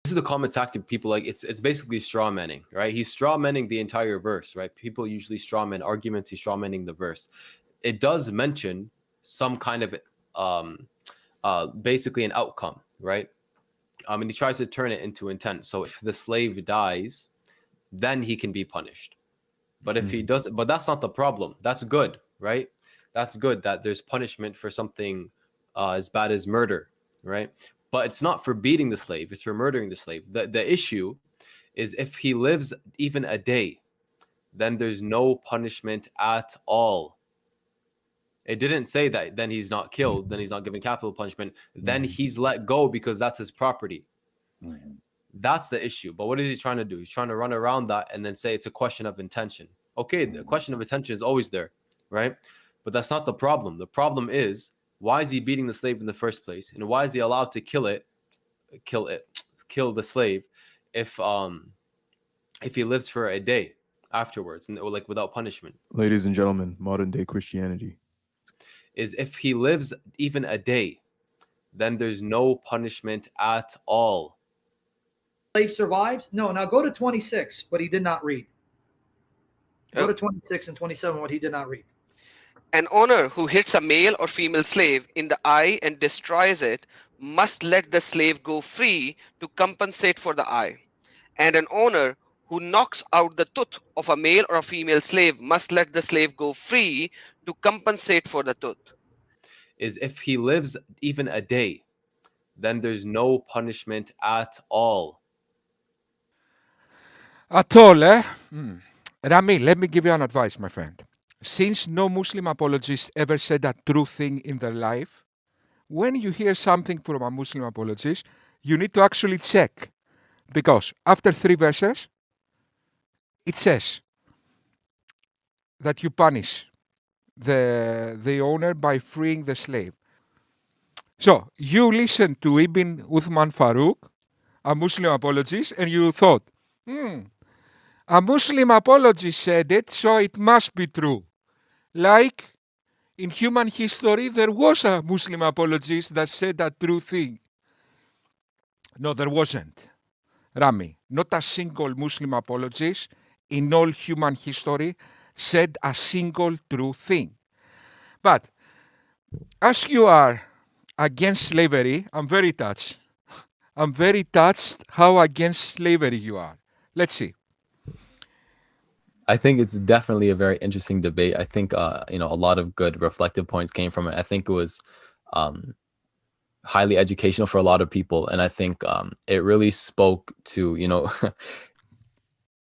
This is the common tactic. People like it's basically straw manning, right? He's straw manning the entire verse, right? People usually straw man arguments. He's straw manning the verse. It does mention some kind of basically an outcome, right? And he tries to turn it into intent. So if the slave dies, then he can be punished. But if he doesn't, but that's not the problem. That's good, right? That's good that there's punishment for something as bad as murder, right? But it's not for beating the slave, it's for murdering the slave. The issue is if he lives even a day, then there's no punishment at all. It didn't say that then he's not killed, then he's not given capital punishment, then he's let go because that's his property. That's the issue. But what is he trying to do? He's trying to run around that and then say it's a question of intention. Okay, the question of intention is always there, right? But that's not the problem. The problem is, why is he beating the slave in the first place? And why is he allowed to kill the slave if he lives for a day afterwards, and or like without punishment? Ladies and gentlemen, modern day Christianity is if he lives even a day, then there's no punishment at all. Slave survives? No, now go to 26, what he did not read. Go to 26 and 27, what he did not read. An owner who hits a male or female slave in the eye and destroys it must let the slave go free to compensate for the eye. And an owner who knocks out the tooth of a male or a female slave must let the slave go free to compensate for the tooth. Is if he lives even a day, then there's no punishment at all. At all, eh? Rami, let me give you an advice, my friend. Since no Muslim apologists ever said a true thing in their life, when you hear something from a Muslim apologist, you need to actually check. Because after 3 verses, it says that you punish the owner by freeing the slave. So, you listen to Ibn Uthman Farooq, a Muslim apologist, and you thought, a Muslim apologist said it, so it must be true. Like, in human history, there was a Muslim apologist that said a true thing. No, there wasn't. Rami, not a single Muslim apologist in all human history said a single true thing. But, as you are against slavery, I'm very touched. I'm very touched how against slavery you are. Let's see. I think it's definitely a very interesting debate. I think a lot of good reflective points came from it. I think it was highly educational for a lot of people, and I think it really spoke to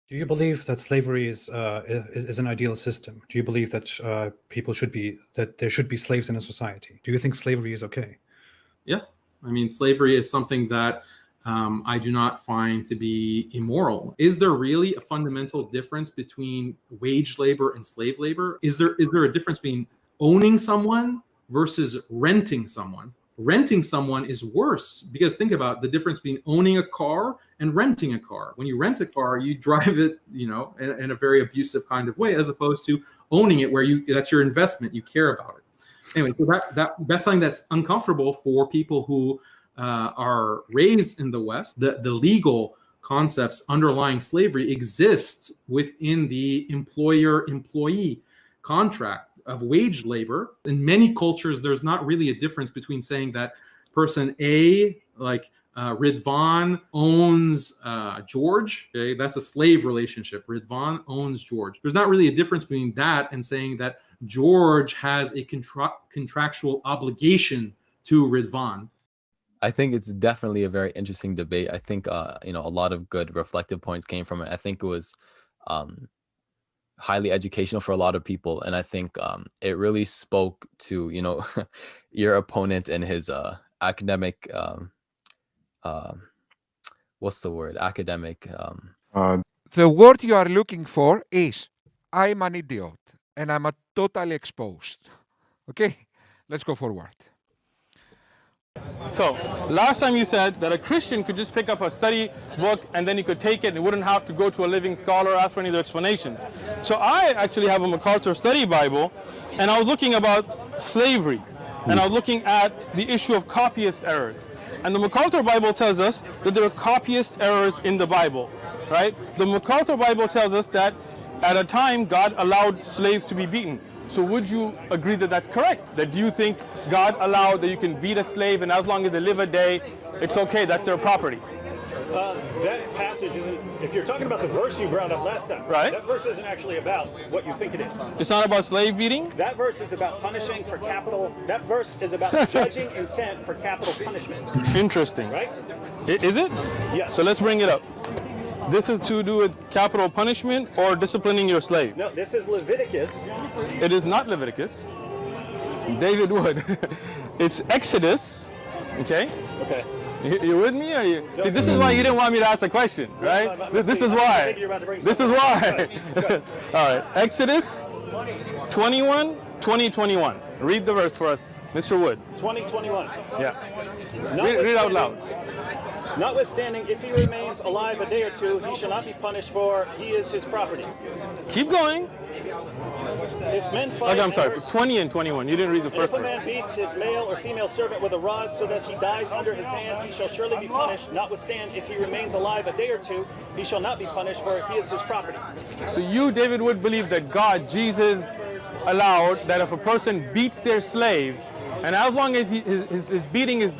Do you believe that slavery is an ideal system? Do you believe that there should be slaves in a society? Do you think slavery is okay? Yeah, I mean, slavery is something that I do not find to be immoral. Is there really a fundamental difference between wage labor and slave labor? Is there a difference between owning someone versus renting someone? Renting someone is worse, because think about the difference between owning a car and renting a car. When you rent a car, you drive it, in a very abusive kind of way, as opposed to owning it where that's your investment, you care about it. Anyway, so that's something that's uncomfortable for people who are raised in the West. The legal concepts underlying slavery exist within the employer-employee contract of wage labor. In many cultures, there's not really a difference between saying that person A, like Ridvan, owns George. Okay, that's a slave relationship. Ridvan owns George. There's not really a difference between that and saying that George has a contractual obligation to Ridvan. I think it's definitely a very interesting debate. I think a lot of good reflective points came from it. I think it was highly educational for a lot of people, and I think it really spoke to your opponent and his academic what's the word? Academic. The word you are looking for is I'm an idiot and I'm totally exposed. Okay, let's go forward. So, last time you said that a Christian could just pick up a study book and then he could take it and wouldn't have to go to a living scholar or ask for any of the explanations. So I actually have a MacArthur Study Bible, and I was looking about slavery, and I was looking at the issue of copyist errors. And the MacArthur Bible tells us that there are copyist errors in the Bible, right? The MacArthur Bible tells us that at a time God allowed slaves to be beaten. So would you agree that that's correct? That do you think God allowed that you can beat a slave and as long as they live a day, it's okay, that's their property? That passage isn't, if you're talking about the verse you brought up last time, right? That verse isn't actually about what you think it is. It's not about slave beating? That verse is about punishing for capital, that verse is about judging intent for capital punishment. Interesting. Right? Is it? Yes. So let's bring it up. This is to do with capital punishment or disciplining your slave? No, this is Leviticus. It is not Leviticus. David Wood. It's Exodus. Okay? Okay. You with me? Or you? See, this is why you didn't want me to ask the question, right? This is why. This is why. All right. Exodus 21, 2021. Read the verse for us, Mr. Wood. 20:21. Yeah. Read it out loud. Notwithstanding, if he remains alive a day or two, he shall not be punished, for he is his property. Keep going. If men fight, Okay, I'm sorry. 20 and 21. You didn't read the if first a one. man beats his male or female servant with a rod so that he dies under his hand, he shall surely be punished. Notwithstanding, if he remains alive a day or two, he shall not be punished, for he is his property. So you, David, would believe that God, Jesus, allowed that if a person beats their slave, and as long as his beating is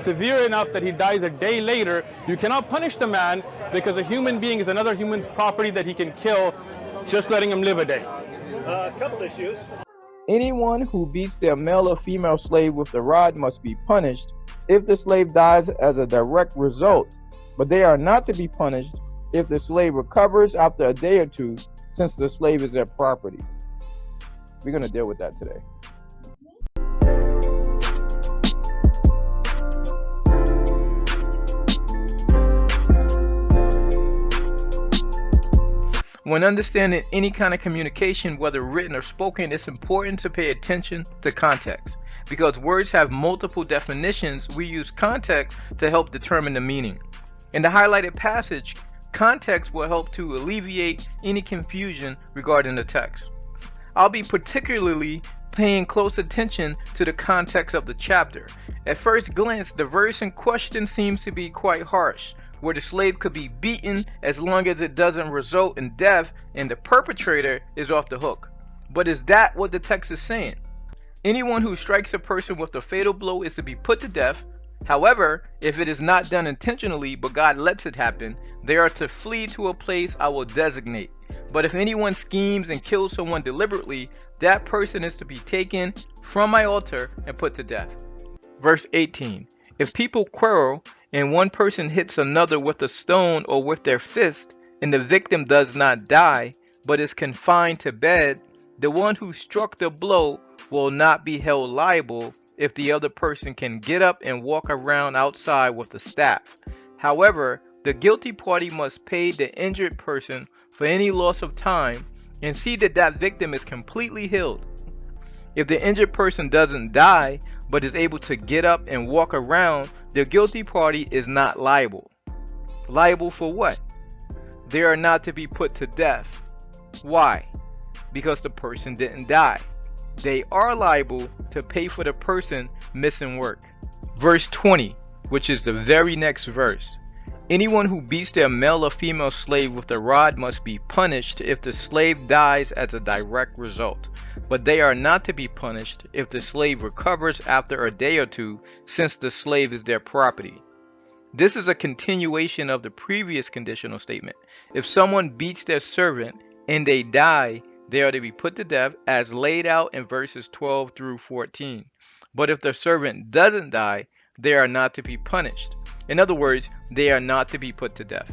severe enough that he dies a day later, you cannot punish the man because a human being is another human's property that he can kill, just letting him live a day. A couple issues. Anyone who beats their male or female slave with the rod must be punished if the slave dies as a direct result, but they are not to be punished if the slave recovers after a day or two, since the slave is their property. We're going to deal with that today. When understanding any kind of communication, whether written or spoken, it's important to pay attention to context. Because words have multiple definitions, we use context to help determine the meaning. In the highlighted passage, context will help to alleviate any confusion regarding the text. I'll be particularly paying close attention to the context of the chapter. At first glance, the verse in question seems to be quite harsh, where the slave could be beaten as long as it doesn't result in death and the perpetrator is off the hook. But is that what the text is saying? Anyone who strikes a person with a fatal blow is to be put to death. However, if it is not done intentionally but God lets it happen, they are to flee to a place I will designate. But if anyone schemes and kills someone deliberately, that person is to be taken from my altar and put to death. Verse 18. If people quarrel and one person hits another with a stone or with their fist, and the victim does not die, but is confined to bed, the one who struck the blow will not be held liable if the other person can get up and walk around outside with a staff. However, the guilty party must pay the injured person for any loss of time and see that that victim is completely healed. If the injured person doesn't die, but is able to get up and walk around, the guilty party is not liable. Liable for what? They are not to be put to death. Why? Because the person didn't die. They are liable to pay for the person missing work. Verse 20, which is the very next verse. Anyone who beats their male or female slave with a rod must be punished if the slave dies as a direct result. But they are not to be punished if the slave recovers after a day or two, since the slave is their property. This is a continuation of the previous conditional statement. If someone beats their servant and they die, they are to be put to death, as laid out in verses 12 through 14. But if the servant doesn't die, they are not to be punished. In other words, they are not to be put to death.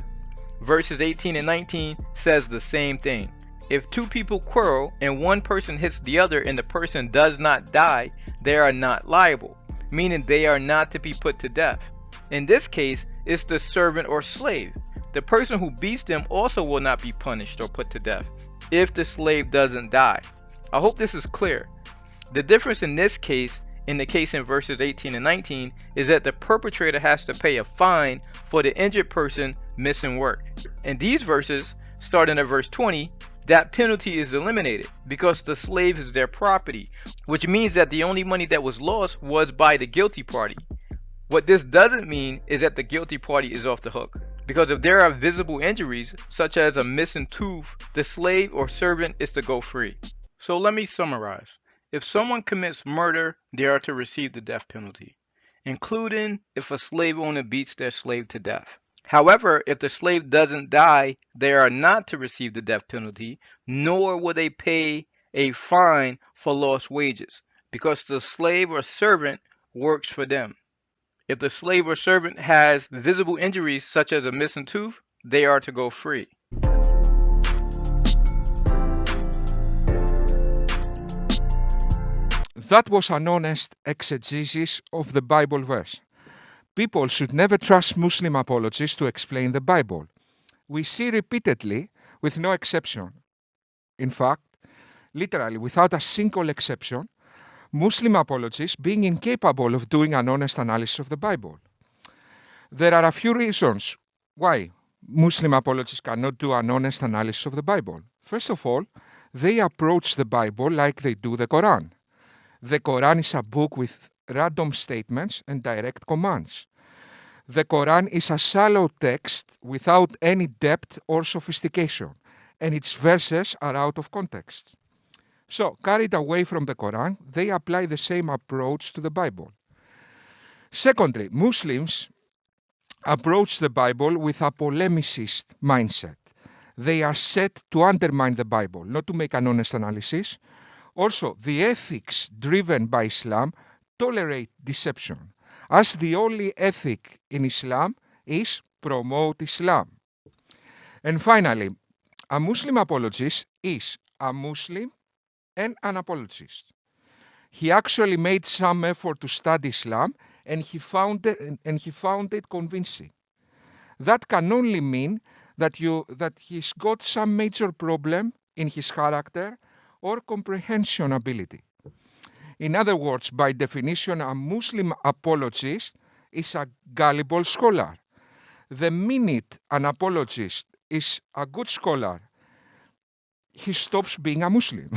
Verses 18 and 19 says the same thing. If two people quarrel and one person hits the other and the person does not die, they are not liable, meaning they are not to be put to death. In this case, it's the servant or slave. The person who beats them also will not be punished or put to death if the slave doesn't die. I hope this is clear. The difference in this case, in the case in verses 18 and 19, is that the perpetrator has to pay a fine for the injured person missing work. In these verses, starting at verse 20, that penalty is eliminated because the slave is their property, which means that the only money that was lost was by the guilty party. What this doesn't mean is that the guilty party is off the hook, because if there are visible injuries, such as a missing tooth, the slave or servant is to go free. So let me summarize. If someone commits murder, they are to receive the death penalty, including if a slave owner beats their slave to death. However, if the slave doesn't die, they are not to receive the death penalty, nor will they pay a fine for lost wages, because the slave or servant works for them. If the slave or servant has visible injuries such as a missing tooth, they are to go free. That was an honest exegesis of the Bible verse. People should never trust Muslim apologists to explain the Bible. We see repeatedly, with no exception. In fact, literally without a single exception, Muslim apologists being incapable of doing an honest analysis of the Bible. There are a few reasons why Muslim apologists cannot do an honest analysis of the Bible. First of all, they approach the Bible like they do the Quran. The Quran is a book with random statements and direct commands. The Quran is a shallow text without any depth or sophistication, and its verses are out of context. So, carried away from the Quran, they apply the same approach to the Bible. Secondly, Muslims approach the Bible with a polemicist mindset. They are set to undermine the Bible, not to make an honest analysis. Also, the ethics driven by Islam tolerate deception, as the only ethic in Islam is promote Islam. And finally, a Muslim apologist is a Muslim and an apologist. He actually made some effort to study Islam, and he found it convincing. That can only mean that he's got some major problem in his character or comprehension ability. In other words, by definition, a Muslim apologist is a gullible scholar. The minute an apologist is a good scholar, he stops being a Muslim.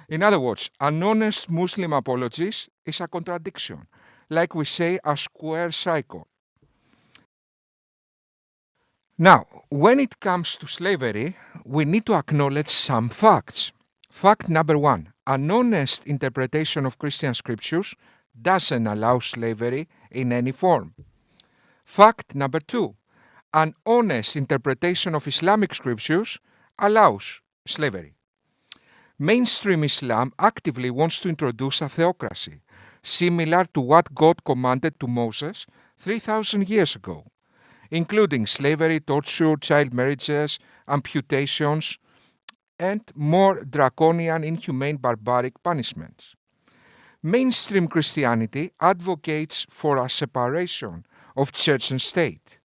In other words, an honest Muslim apologist is a contradiction, like we say, a square cycle. Now, when it comes to slavery, we need to acknowledge some facts. Fact number one, an honest interpretation of Christian scriptures doesn't allow slavery in any form. Fact number two, an honest interpretation of Islamic scriptures allows slavery. Mainstream Islam actively wants to introduce a theocracy, similar to what God commanded to Moses 3,000 years ago, including slavery, torture, child marriages, amputations, and more draconian, inhumane, barbaric punishments. Mainstream Christianity advocates for a separation of church and state,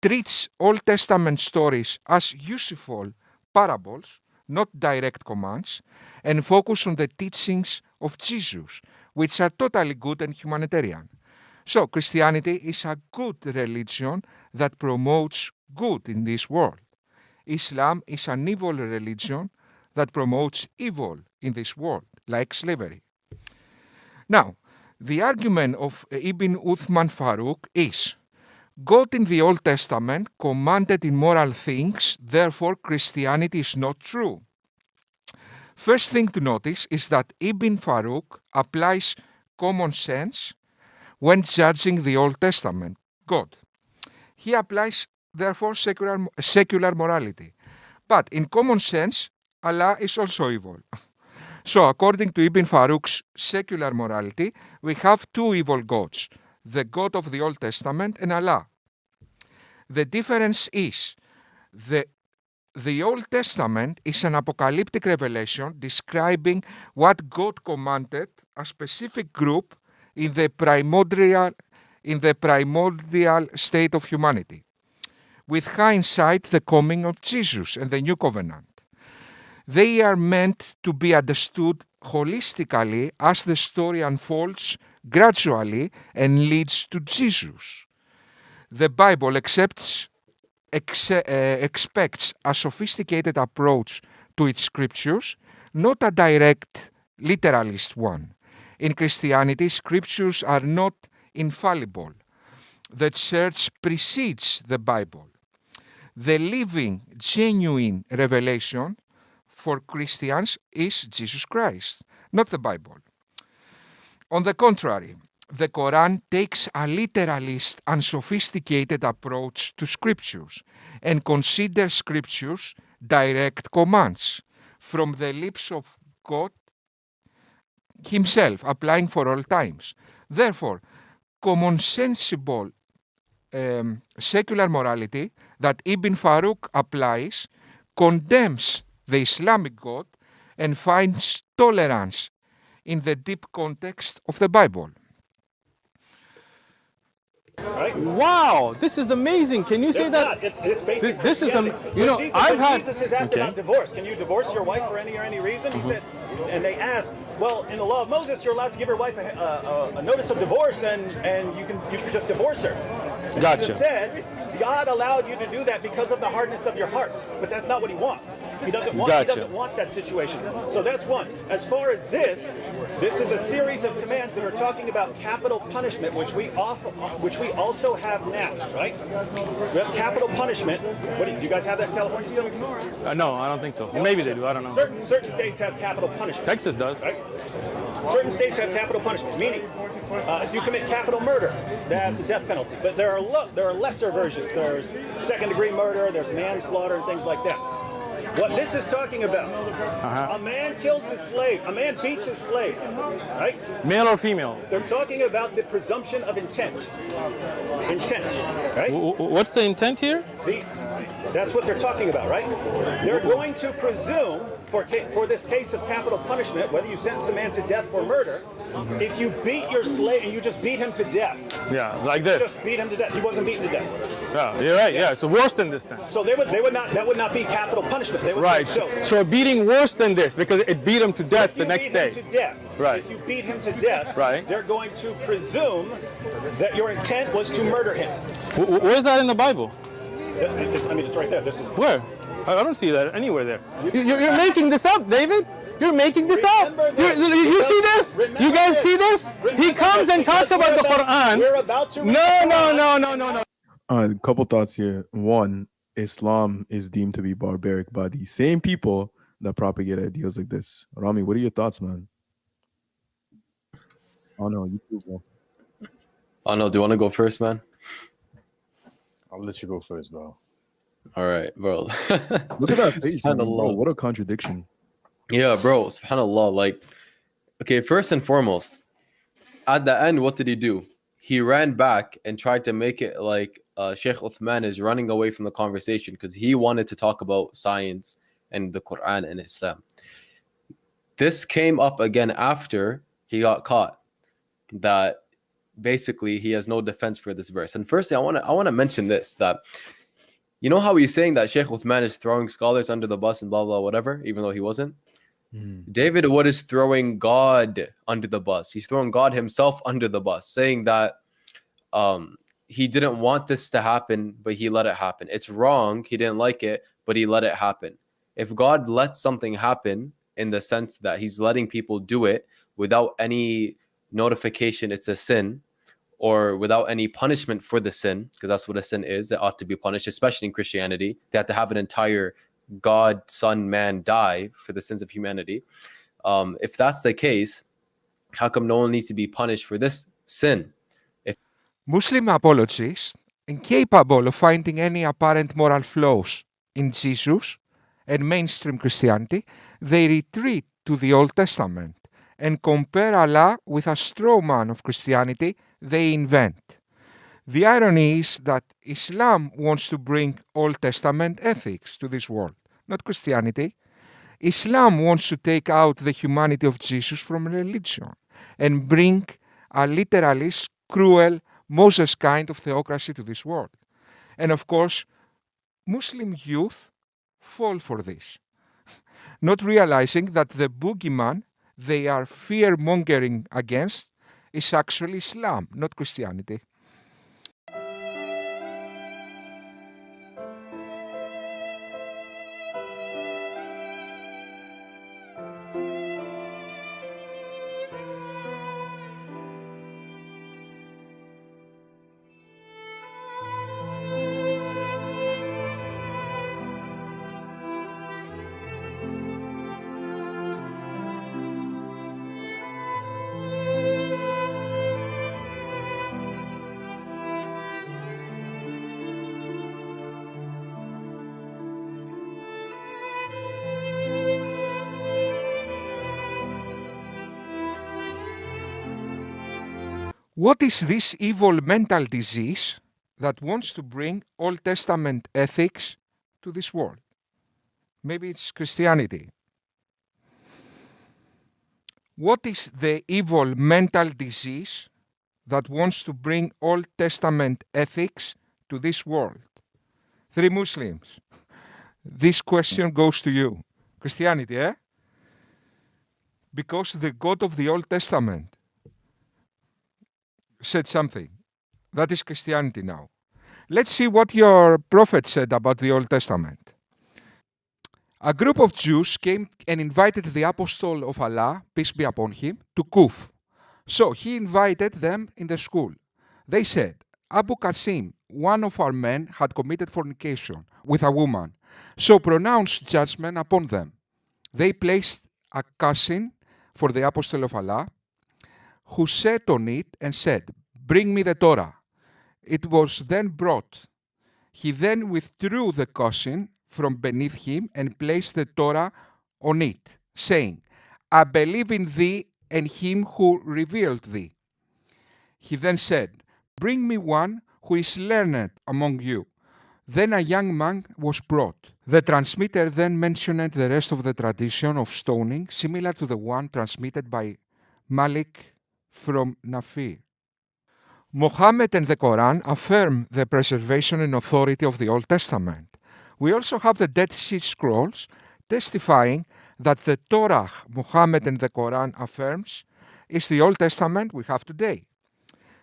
treats Old Testament stories as useful parables, not direct commands, and focus on the teachings of Jesus, which are totally good and humanitarian. So Christianity is a good religion that promotes good in this world. Islam is an evil religion that promotes evil in this world, like slavery. Now, the argument of Ibn Uthman Farooq is, God in the Old Testament commanded immoral things, therefore Christianity is not true. First thing to notice is that Ibn Farooq applies common sense when judging the Old Testament, God. He applies, therefore, secular morality. But in common sense, Allah is also evil. So according to Ibn Farooq's secular morality, we have two evil gods, the God of the Old Testament and Allah. The difference is the Old Testament is an apocalyptic revelation describing what God commanded a specific group in the primordial state of humanity. With hindsight, the coming of Jesus and the New Covenant. They are meant to be understood holistically as the story unfolds gradually and leads to Jesus. The Bible expects a sophisticated approach to its scriptures, not a direct literalist one. In Christianity, scriptures are not infallible. The church precedes the Bible. The living, genuine revelation for Christians is Jesus Christ, not the Bible. On the contrary, the Quran takes a literalist and sophisticated approach to scriptures and considers scriptures direct commands from the lips of God himself, applying for all times. Therefore, commonsensible secular morality that Ibn Farooq applies condemns the Islamic God and finds tolerance in the deep context of the Bible. Right? Wow, this is amazing. Can you say It's that? not. It's basic This is Christianity. you know, When I've had Jesus is asked about divorce. Can you divorce your wife for any reason? He said, and they asked, well, in the law of Moses, you're allowed to give your wife a notice of divorce, and you can just divorce her. Gotcha. Jesus said, God allowed you to do that because of the hardness of your hearts, but that's not what He wants. He doesn't want. Gotcha. He doesn't want that situation. So that's one. As far as this is a series of commands that are talking about capital punishment, which we also have now, right? We have capital punishment. Do you guys have that in California still? no, I don't think so. Maybe they do. I don't know. Certain states have capital punishment. Texas does. Right? Certain states have capital punishment, meaning if you commit capital murder, that's a death penalty. But there are lesser versions. There's second-degree murder, there's manslaughter, and things like that. What this is talking about, a man kills his slave, a man beats his slave, right? Male or female? They're talking about the presumption of intent. Intent, right? What's the intent here? That's what they're talking about, right? They're going to presume, for this case of capital punishment, whether you sentence a man to death for murder, if you beat your slave and you just beat him to death. Yeah, like this. Just beat him to death. He wasn't beaten to death. Yeah, you're right. Yeah, so worse than this then. So they would not. That would not be capital punishment. They would Right. say, So beating worse than this because it beat him to death the next day. If you beat him to death, Right. If you beat him to death, Right. They're going to presume that your intent was to murder him. Where's that in the Bible? I mean, it's right there. This is Where? I don't see that anywhere there. You're making this up, David. You're making this up. You see this? You guys see this? He comes and talks about the Quran. We're about to. No. A couple thoughts here. One, Islam is deemed to be barbaric by the same people that propagate ideas like this. Rami, what are your thoughts, man? Oh no, you too, bro. Oh no, do you want to go first, man? I'll let you go first, bro. All right, bro. Look at that face, man, bro. Subhanallah. What a contradiction. Yeah, bro. Subhanallah. Like, okay, first and foremost, at the end, what did he do? He ran back and tried to make it like Sheikh Uthman is running away from the conversation because he wanted to talk about science and the Quran and Islam. This came up again after he got caught, that basically he has no defense for this verse. And firstly, I want to mention this, that you know how he's saying that Sheikh Uthman is throwing scholars under the bus and blah blah whatever, even though he wasn't. David Wood is throwing God under the bus. He's throwing God himself under the bus, saying that he didn't want this to happen, but he let it happen. It's wrong. He didn't like it, but he let it happen. If God lets something happen in the sense that he's letting people do it without any notification, it's a sin, or without any punishment for the sin, because that's what a sin is. It ought to be punished, especially in Christianity. They have to have an entire God, Son, man die for the sins of humanity. If that's the case, how come no one needs to be punished for this sin? Muslim apologists, incapable of finding any apparent moral flaws in Jesus and mainstream Christianity, they retreat to the Old Testament and compare Allah with a straw man of Christianity they invent. The irony is that Islam wants to bring Old Testament ethics to this world, not Christianity. Islam wants to take out the humanity of Jesus from religion and bring a literalist, cruel, Moses kind of theocracy to this world. And of course, Muslim youth fall for this, not realizing that the boogeyman they are fear-mongering against is actually Islam, not Christianity. What is this evil mental disease that wants to bring Old Testament ethics to this world? Maybe it's Christianity. What is the evil mental disease that wants to bring Old Testament ethics to this world? 3 Muslims. This question goes to you. Christianity, eh? Because the God of the Old Testament said something. That is Christianity now. Let's see what your prophet said about the Old Testament. A group of Jews came and invited the apostle of Allah, peace be upon him, to Kuf. So he invited them in the school. They said, Abu Qasim, one of our men, had committed fornication with a woman, so pronounced judgment upon them. They placed a cousin for the apostle of Allah, who sat on it and said, Bring me the Torah. It was then brought. He then withdrew the cousin from beneath him and placed the Torah on it, saying, I believe in thee and him who revealed thee. He then said, Bring me one who is learned among you. Then a young man was brought. The transmitter then mentioned the rest of the tradition of stoning, similar to the one transmitted by Malik from Nafir. Muhammad and the Quran affirm the preservation and authority of the Old Testament. We also have the Dead Sea Scrolls testifying that the Torah Muhammad and the Quran affirms is the Old Testament we have today.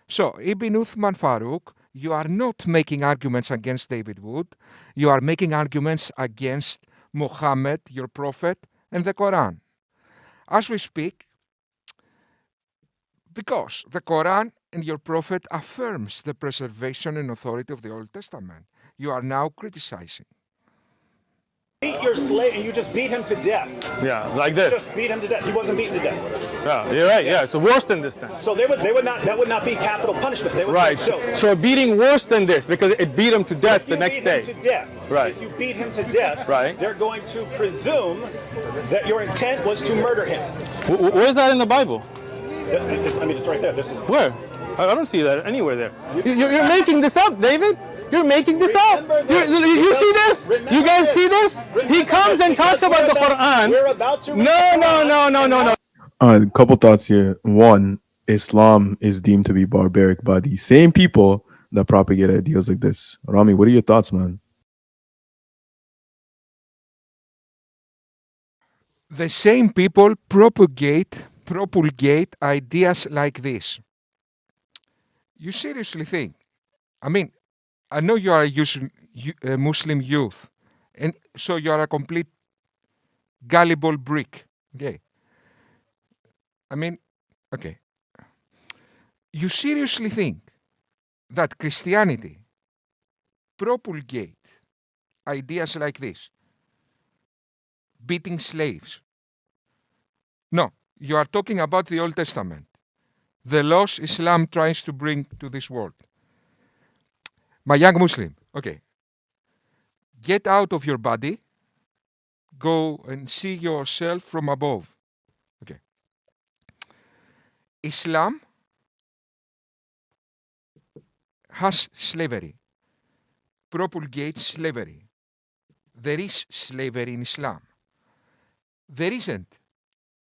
So, Ibn Uthman Farooq, you are not making arguments against David Wood. You are making arguments against Muhammad, your prophet, and the Quran. As we speak, because the Quran and your prophet affirms the preservation and authority of the Old Testament, you are now criticizing. Beat your slave, and you just beat him to death. Yeah, like this. Just beat him to death. He wasn't beaten to death. Yeah, you're right. Yeah, it's worse than this then. So they would not. That would not be capital punishment. They would Right. say, So beating worse than this because it beat him to death the next day. If you beat him to death, Right. If you beat him to death, Right. they're going to presume that your intent was to murder him. Where's that in the Bible? I mean, it's right there. This is Where? I don't see that anywhere there. You're making this up, David. You're making this up. You see this? You guys see this? He comes and talks about the Quran. No. A couple thoughts here. One, Islam is deemed to be barbaric by the same people that propagate ideas like this. Rami, what are your thoughts, man? The same people propagate ideas like this. You seriously think? I mean, I know you are a Muslim youth, and so you are a complete gullible brick. Okay. I mean, okay. You seriously think that Christianity propagate ideas like this? Beating slaves? No, you are talking about the Old Testament. The laws Islam tries to bring to this world. My young Muslim, okay, get out of your body, go and see yourself from above. Okay. Islam has slavery, propagates slavery. There is slavery in Islam. There isn't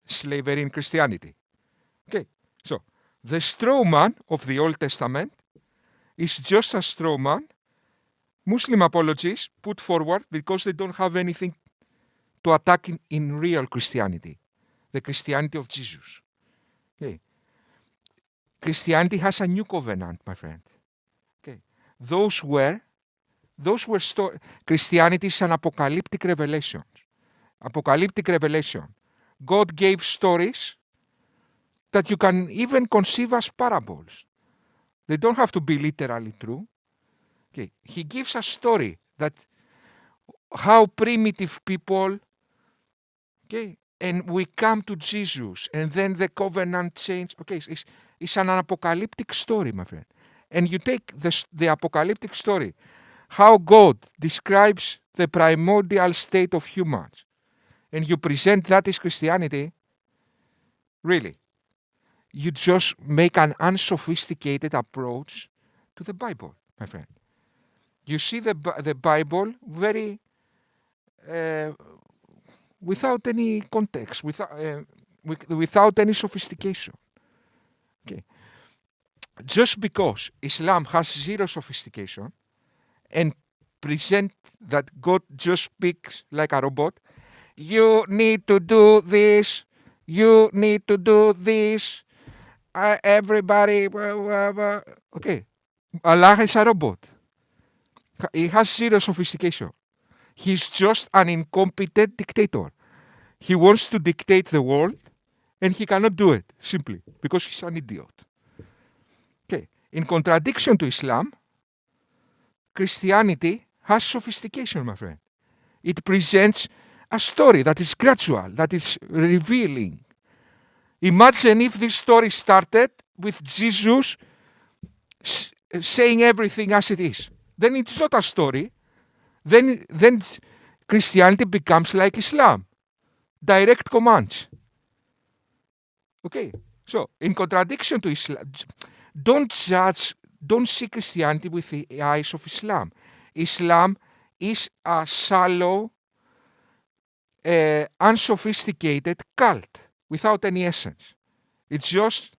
slavery in Christianity. Okay, so the straw man of the Old Testament is just a straw man Muslim apologists put forward because they don't have anything to attack in real Christianity, the Christianity of Jesus. Okay. Christianity has a new covenant, my friend. Okay. Christianity is an apocalyptic revelation. Apocalyptic revelation. God gave stories that you can even conceive as parables. They don't have to be literally true. Okay. He gives a story that how primitive people, okay, and we come to Jesus, and then the covenant change. Okay, it's an apocalyptic story, my friend. And you take the apocalyptic story, how God describes the primordial state of humans, and you present that as Christianity, really, you just make an unsophisticated approach to the Bible, my friend. You see the Bible very without any context, without any sophistication. Okay. Just because Islam has zero sophistication and present that God just speaks like a robot, you need to do this, you need to do this, everybody, okay. Allah is a robot. He has zero sophistication. He's just an incompetent dictator. He wants to dictate the world and he cannot do it simply because he's an idiot. Okay. In contradiction to Islam, Christianity has sophistication, my friend. It presents a story that is gradual, that is revealing. Imagine if this story started with Jesus saying everything as it is. Then it's not a story. Then Christianity becomes like Islam. Direct commands. Okay, so in contradiction to Islam, don't see Christianity with the eyes of Islam. Islam is a shallow, unsophisticated cult without any essence. It's just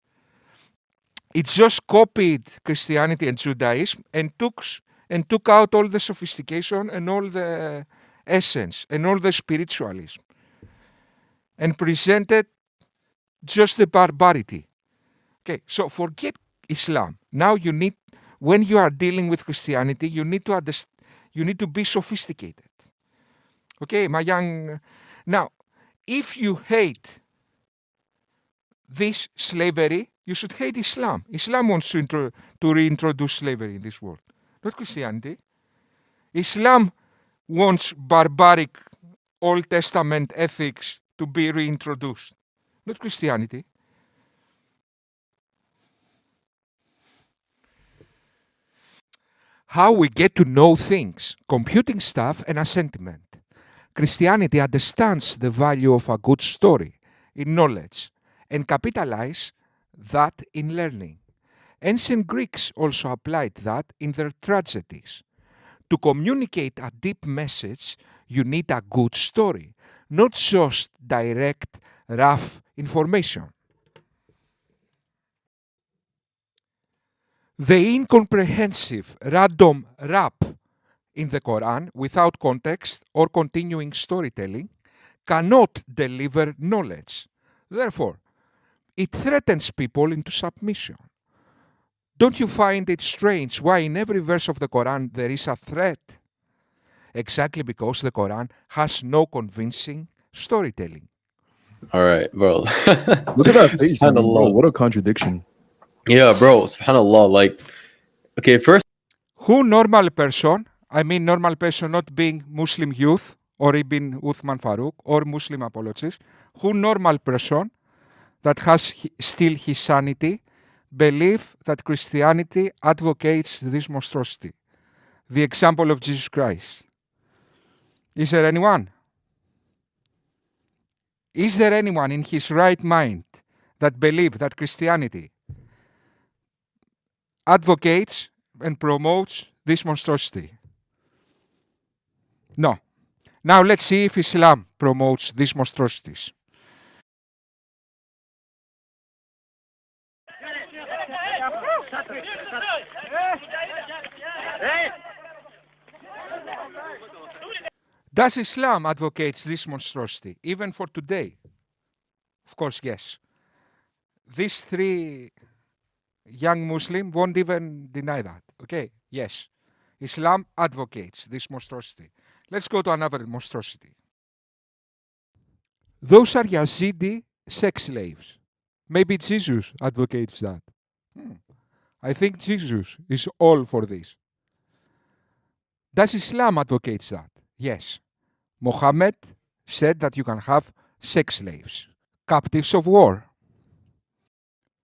copied Christianity and Judaism and took out all the sophistication and all the essence and all the spiritualism and presented just the barbarity. Okay, so forget Islam. Now when you are dealing with Christianity, you need to be sophisticated. Okay, my young. Now, if you hate this slavery, you should hate Islam. Islam wants to reintroduce slavery in this world, not Christianity. Islam wants barbaric Old Testament ethics to be reintroduced, not Christianity. How we get to know things, computing stuff and a sentiment. Christianity understands the value of a good story in knowledge and capitalize that in learning. Ancient Greeks also applied that in their tragedies. To communicate a deep message, you need a good story, not just direct, rough information. The incomprehensive random rap in the Quran without context or continuing storytelling cannot deliver knowledge. Therefore, it threatens people into submission. Don't you find it strange why in every verse of the Quran there is a threat? Exactly because the Quran has no convincing storytelling. All right, bro. Look at that face. I mean, bro, what a contradiction. Yeah, bro. SubhanAllah. Like, okay, first. Who normal person, I mean normal person not being Muslim youth or Ibn Uthman Farooq or Muslim apologists, who normal person that has still his sanity believe that Christianity advocates this monstrosity? The example of Jesus Christ. Is there anyone? Is there anyone in his right mind that believes that Christianity advocates and promotes this monstrosity? No. Now let's see if Islam promotes these monstrosities. Does Islam advocates this monstrosity, even for today? Of course, yes. These three young Muslims won't even deny that. Okay, yes. Islam advocates this monstrosity. Let's go to another monstrosity. Those are Yazidi sex slaves. Maybe Jesus advocates that. I think Jesus is all for this. Does Islam advocate that? Yes. Muhammad said that you can have sex slaves, captives of war.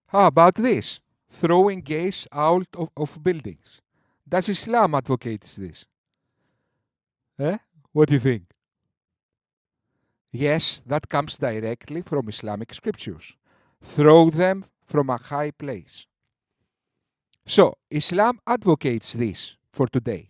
How about this? Throwing gays out of buildings. Does Islam advocate this? What do you think? Yes, that comes directly from Islamic scriptures. Throw them from a high place. So, Islam advocates this for today.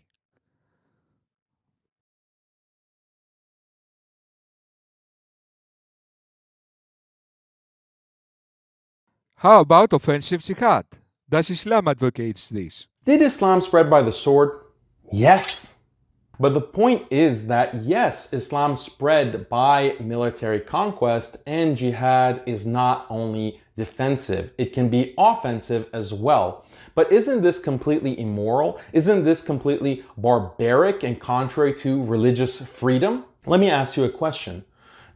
How about offensive jihad? Does Islam advocate this? Did Islam spread by the sword? Yes. But the point is that yes, Islam spread by military conquest, and jihad is not only defensive, it can be offensive as well. But isn't this completely immoral? Isn't this completely barbaric and contrary to religious freedom? Let me ask you a question.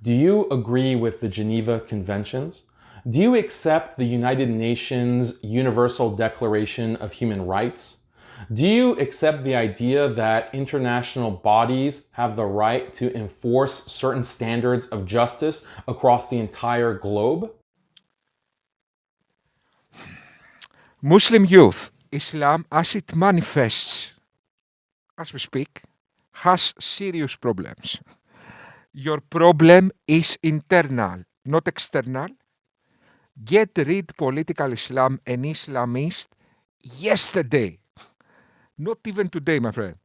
Do you agree with the Geneva Conventions? Do you accept the United Nations Universal Declaration of Human Rights? Do you accept the idea that international bodies have the right to enforce certain standards of justice across the entire globe? Muslim youth, Islam as it manifests as we speak, has serious problems. Your problem is internal, not external. Get rid political Islam and Islamist yesterday. Not even today, my friend.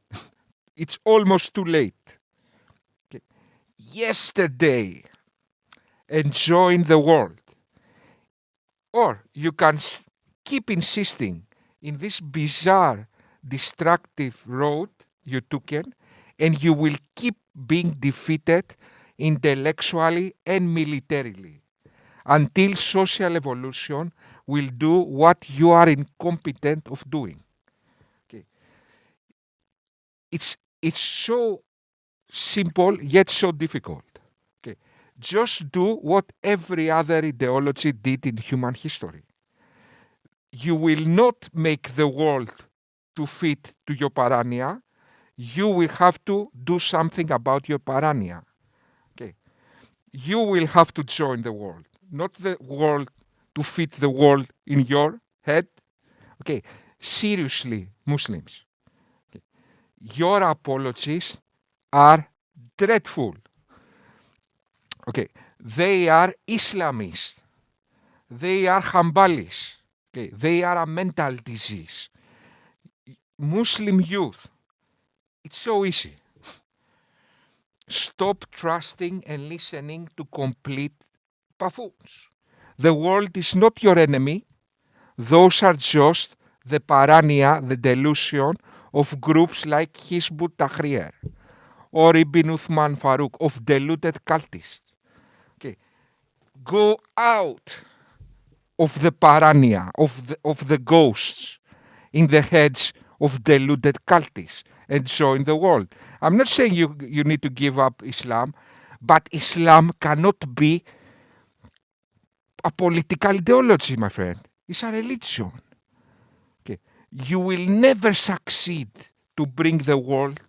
It's almost too late. Okay. Yesterday. And join the world. Or you can keep insisting in this bizarre, destructive road you took in, and you will keep being defeated intellectually and militarily until social evolution will do what you are incompetent of doing. Okay. It's so simple yet so difficult. Okay. Just do what every other ideology did in human history. You will not make the world to fit to your paranoia. You will have to do something about your paranoia. Okay. You will have to join the world, not the world to fit the world in your head. Okay. Seriously, Muslims. Okay. Your apologies are dreadful. Okay. They are Islamists. They are Hanbalis. Okay. They are a mental disease. Muslim youth, it's so easy. Stop trusting and listening to complete buffoons. The world is not your enemy. Those are just the paranoia, the delusion of groups like Hizb ut-Tahrir or Ibn Uthman Farooq, of deluded cultists. Okay. Go out of the paranoia, of the ghosts in the heads of deluded cultists and join the world. I'm not saying you need to give up Islam, but Islam cannot be a political ideology, my friend. It's a religion. Okay. You will never succeed to bring the world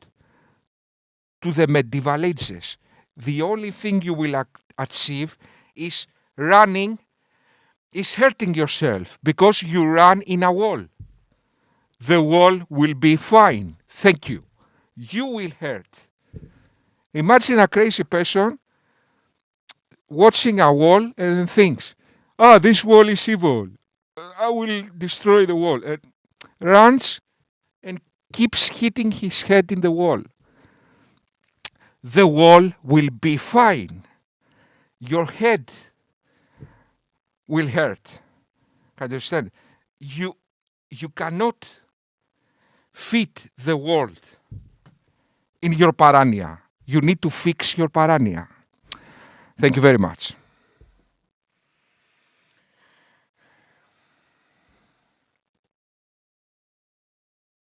to the medieval ages. The only thing you will achieve is hurting yourself because you run in a wall. The wall will be fine. Thank you. You will hurt. Imagine a crazy person watching a wall and then thinks, this wall is evil. I will destroy the wall. And runs and keeps hitting his head in the wall. The wall will be fine. Your head will hurt. Can you understand? You cannot fit the world in your paranoia. You need to fix your paranoia. Thank you very much.